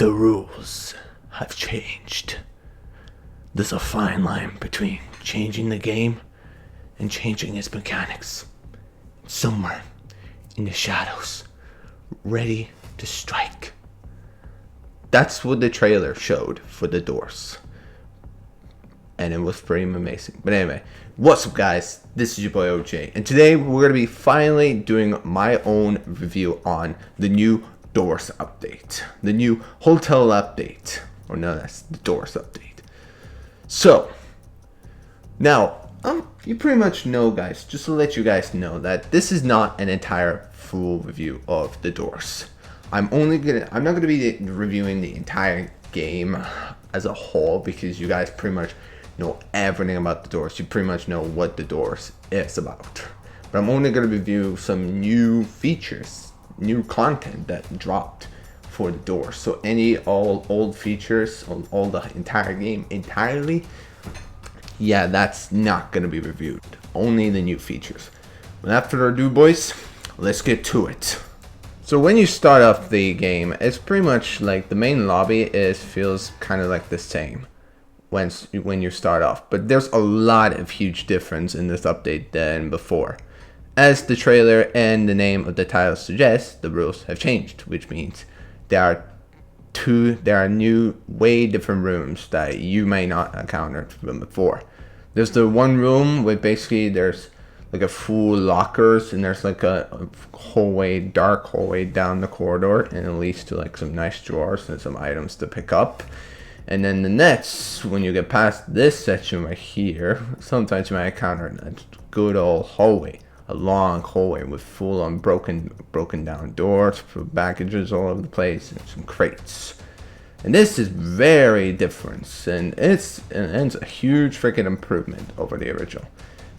The rules have changed. There's a fine line between changing the game and changing its mechanics. Somewhere in the shadows, ready to strike. That's what the trailer showed for the doors. And it was pretty amazing. But anyway, what's up guys? This is your boy OJ. And today we're going to be finally doing my own review on the new Doors update. The new hotel update. Or no, that's the Doors update. So, now, you pretty much know guys, just to let you guys know that this is not an entire full review of the Doors. I'm not gonna be reviewing the entire game as a whole because you guys pretty much know everything about the Doors. You pretty much know what the Doors is about. But I'm only gonna review some new features, new content that dropped for the Doors. So any old features on all the entire game entirely, yeah, that's not gonna be reviewed. Only the new features. Without further ado, boys, let's get to it. So when you start off the game, it's pretty much like the main lobby feels kind of like the same when you start off, but there's a lot of huge difference in this update than before. As the trailer and the name of the title suggests, the rules have changed, which means there are new, way different rooms that you may not encounter from before. There's the one room where basically there's like a full lockers and there's like a dark hallway down the corridor, and it leads to like some nice drawers and some items to pick up. And then the next, when you get past this section right here, sometimes you might encounter a good old hallway, a long hallway with full on broken down doors for packages all over the place and some crates. And this is very different, and it's a huge freaking improvement over the original.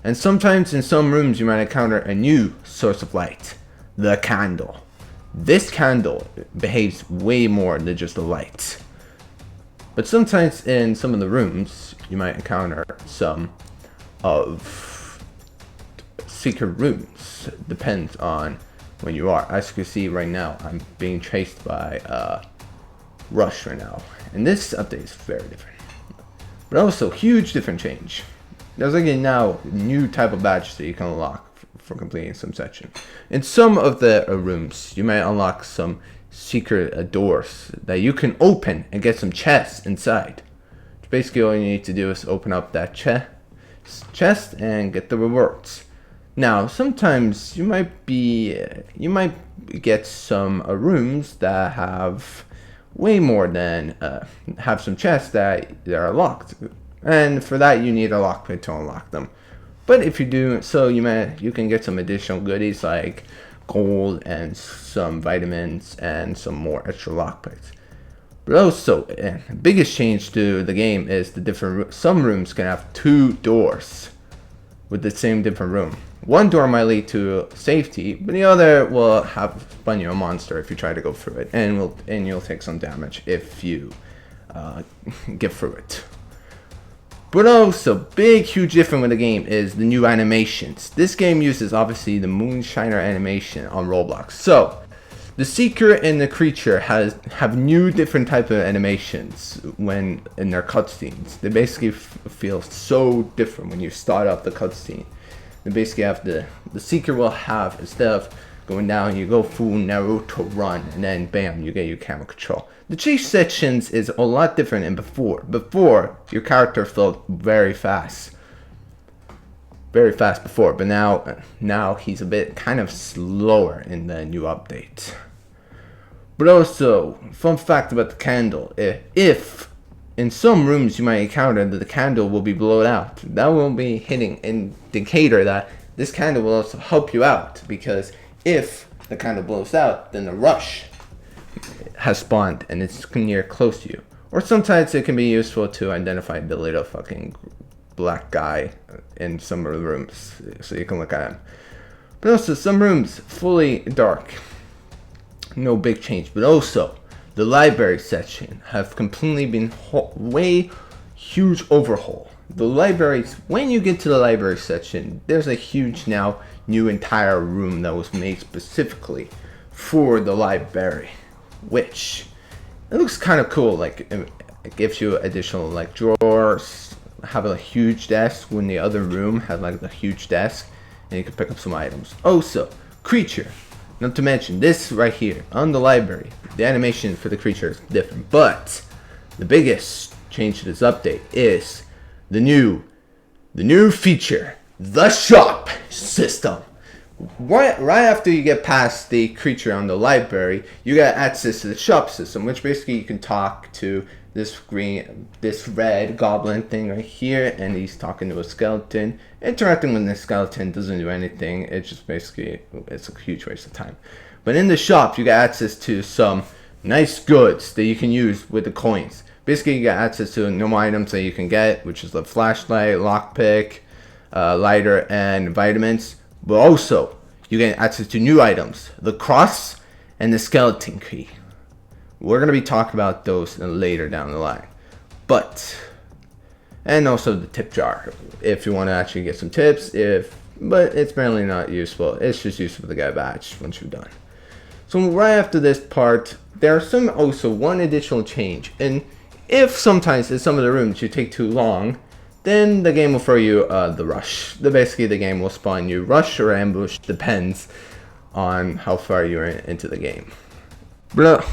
And sometimes in some rooms you might encounter a new source of light, the candle. This candle behaves way more than just a light. But sometimes in some of the rooms you might encounter some of secret rooms. Depends on when you are. As you can see right now, I'm being chased by Rush right now, and this update is very different. But also huge different change. There's like a now new type of badge that you can unlock for completing some section. In some of the rooms, you might unlock some secret doors that you can open and get some chests inside. Basically, all you need to do is open up that chest and get the rewards. Now, sometimes you might get some rooms that have way more than have some chests that are locked. And for that, you need a lockpick to unlock them. But if you do, so you can get some additional goodies like gold and some vitamins and some more extra lockpicks. But also, the biggest change to the game is some rooms can have two doors with the same different room. One door might lead to safety, but the other will spawn you a monster if you try to go through it, and you'll take some damage if you get through it. But also, big, huge difference with the game is the new animations. This game uses, obviously, the Moonshiner animation on Roblox. So, the Seeker and the Creature have new different type of animations when in their cutscenes. They basically feel so different when you start off the cutscene. They basically have the Seeker will have, instead of going down, you go full Naruto run, and then bam, you get your camera control. The chase sections is a lot different than before. Before, your character felt very fast before, but now he's a bit kind of slower in the new update. But also, fun fact about the candle, if in some rooms you might encounter that the candle will be blown out, that will be hitting an indicator that this candle will also help you out, because if the candle blows out, then the rush has spawned and it's near close to you. Or sometimes it can be useful to identify the little fucking black guy in some of the rooms, so you can look at him. But also, some rooms fully dark, no big change. But also, the library section have completely been huge overhaul. The libraries, when you get to the library section, there's a huge new entire room that was made specifically for the library, which It looks kind of cool. Like it gives you additional like drawers. Have a huge desk when the other room has like a huge desk, and you can pick up some items. Also, creature. Not to mention this right here on the library. The animation for the creature is different, but the biggest change to this update is the new feature, the shop system. Right after you get past the creature on the library, you get access to the shop system, which basically you can talk to this red goblin thing right here, and he's talking to a skeleton. Interacting with the skeleton doesn't do anything. It's just basically, it's a huge waste of time. But in the shop, you get access to some nice goods that you can use with the coins. Basically, you get access to normal items that you can get, which is the flashlight, lockpick, lighter, and vitamins. But also, you get access to new items, the cross and the skeleton key. We're going to be talking about those later down the line. And also the tip jar, if you want to actually get some tips, but it's barely not useful. It's just useful to get a badge once you're done. So right after this part, there's also one additional change. And if sometimes in some of the rooms you take too long, then the game will throw you the rush. Basically, the game will spawn you rush or ambush, depends on how far you're into the game. But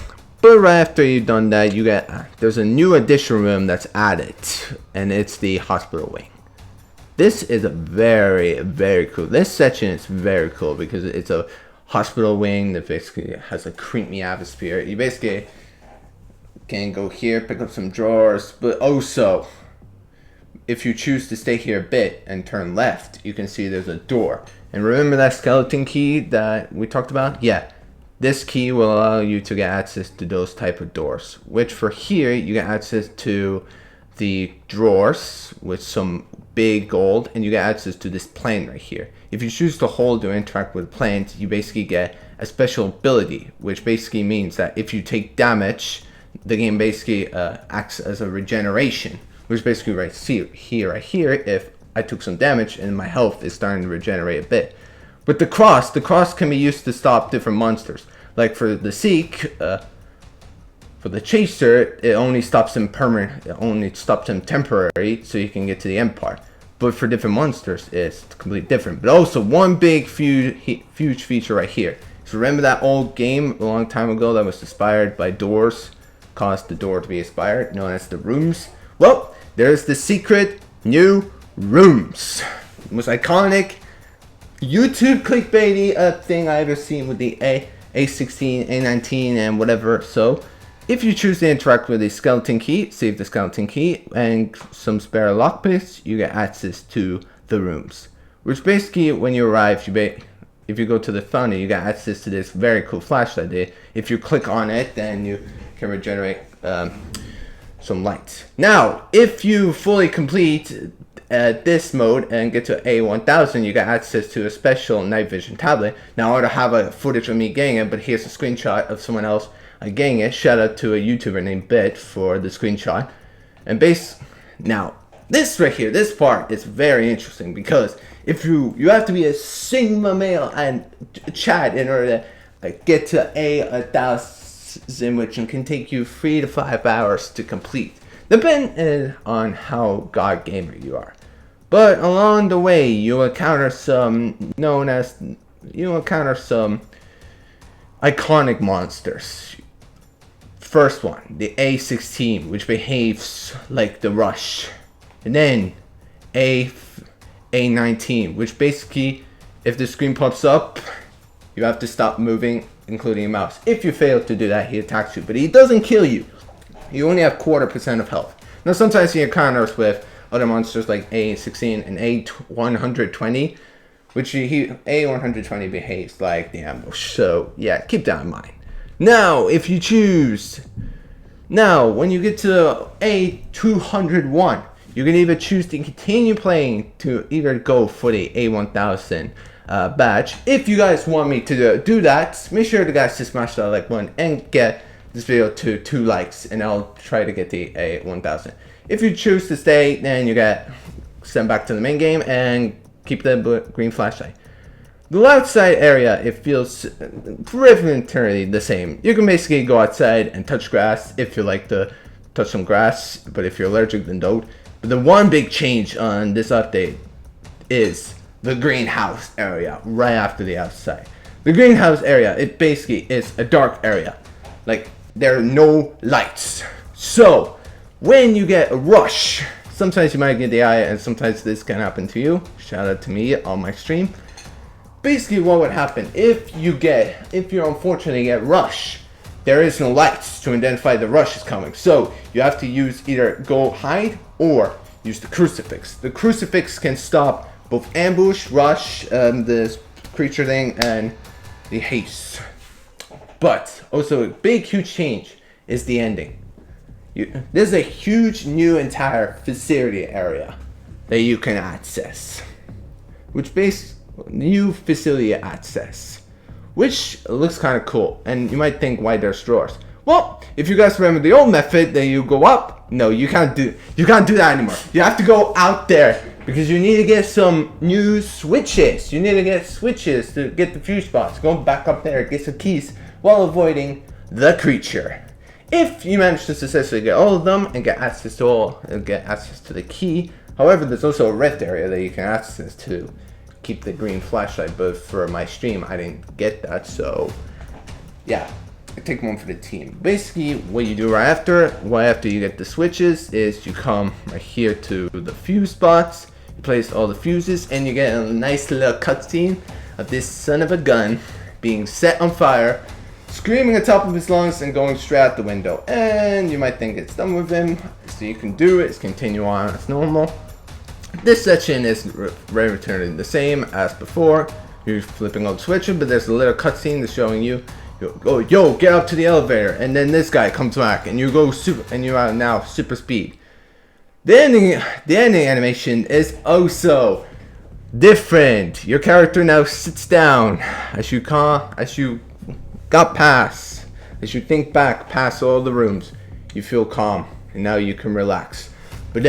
right after you've done that, there's a new additional room that's added, and it's the hospital wing. This is a very, very cool. This section is very cool because it's a hospital wing that basically has a creepy atmosphere. You basically can go here, pick up some drawers, but also, if you choose to stay here a bit and turn left, you can see there's a door. And remember that skeleton key that we talked about? Yeah. This key will allow you to get access to those type of doors, which for here, you get access to the drawers with some big gold, and you get access to this plant right here. If you choose to hold or interact with plants, you basically get a special ability, which basically means that if you take damage, the game basically acts as a regeneration, which basically right here, if I took some damage and my health is starting to regenerate a bit. With the cross can be used to stop different monsters. Like for the Seek, for the Chaser, it only stops him temporary, so you can get to the end part. But for different monsters, it's completely different. But also one big huge feature right here. So remember that old game a long time ago that was inspired by doors, caused the door to be inspired, known as the rooms? Well, there's the secret new rooms. It was iconic YouTube clickbaity thing I ever seen with the A16, A19, and whatever. So, if you choose to interact with a skeleton key, save the skeleton key, and some spare lockpicks, you get access to the rooms. Which basically, when you arrive, if you go to the funnel, you get access to this very cool flashlight. If you click on it, then you can regenerate some lights. Now, if you fully complete this mode and get to A1000, you get access to a special night vision tablet. Now I don't have a footage of me getting it, but here's a screenshot of someone else getting it. Shout out to a YouTuber named Bit for the screenshot. And now this right here, this part is very interesting because if you have to be a Sigma male and Chad in order to get to A1000, which can take you 3 to 5 hours to complete, depending on how god gamer you are. But along the way, you'll encounter some iconic monsters. First one, the A16, which behaves like the Rush. And then A19, which basically, if the screen pops up, you have to stop moving, including a mouse. If you fail to do that, he attacks you, but he doesn't kill you. You only have 0.25% of health. Now sometimes you encounter us with other monsters like A16 and A120, which A120 behaves like the ambush. So yeah, keep that in mind. Now, if you choose, when you get to A201, you can either choose to continue playing to either go for the A1000 badge. If you guys want me to do that, make sure to smash that like button and get this video to 2 likes, and I'll try to get the A1000. If you choose to stay, then you get sent back to the main game and keep the green flashlight. The outside area, it feels pretty the same. You can basically go outside and touch grass if you like to touch some grass, but if you're allergic, then don't. But the one big change on this update is the greenhouse area right after the outside. The greenhouse area, it basically is a dark area. Like, there are no lights. So, when you get a rush, sometimes you might get the eye, and sometimes this can happen to you. Shout out to me on my stream. Basically, what would happen if you unfortunately get rush, there is no lights to identify the rush is coming. So you have to use either go hide or use the crucifix. The crucifix can stop both ambush, rush, the creature thing, and the haste. But also a big huge change is the ending. There's a huge new entire facility area that you can access, new facility access, which looks kind of cool. And you might think, why there's drawers? Well, if you guys remember the old method that you go up, no, you can't do that anymore. You have to go out there because you need to get some new switches. You need to get switches to get the fuse spots. Go back up there, get some keys while avoiding the creature. If you manage to successfully get all of them and get access to the key. However, there's also a rift area that you can access to keep the green flashlight, but for my stream I didn't get that, so yeah, I take one for the team. Basically, what you do right after you get the switches is you come right here to the fuse spots, you place all the fuses, and you get a nice little cutscene of this son of a gun being set on fire, screaming at the top of his lungs and going straight out the window. And you might think it's done with him, so you can do it, continue on as normal. This section is returning the same as before. You're flipping all the switches, but there's a little cutscene that's showing you, yo, get up to the elevator, and then this guy comes back, and you go and you are now super speed. The ending animation is also different. Your character now sits down as you think back past all the rooms. You feel calm, and now you can relax. But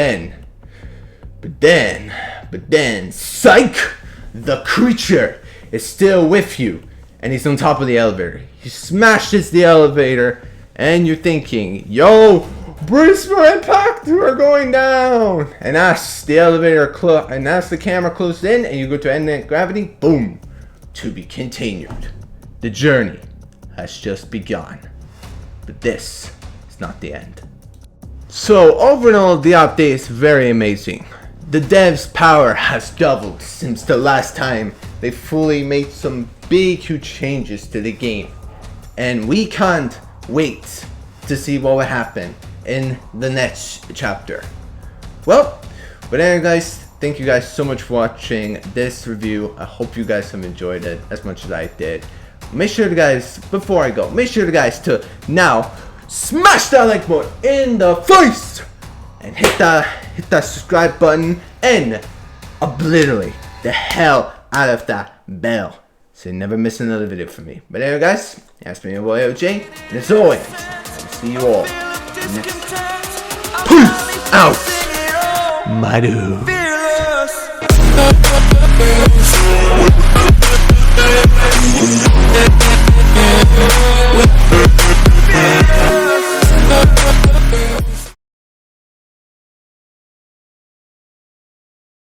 then, psych! The creature is still with you, and he's on top of the elevator. He smashes the elevator, and you're thinking, yo, brace for impact, we're going down! And as the camera closes in, and you go to end gravity, boom, to be continued. The journey has just begun, but this is not the end. So overall, the update is very amazing. The devs' power has doubled since the last time they fully made some big huge changes to the game, and we can't wait to see what will happen in the next chapter. Well, but anyway guys, thank you guys so much for watching this review. I hope you guys have enjoyed it as much as I did. Make sure before I go, make sure to now smash that like button in the face and hit that subscribe button and obliterate the hell out of that bell so you never miss another video from me. But anyway guys, that's been your boy OJ, and as always, I'll see you all next time. Peace out, my dude.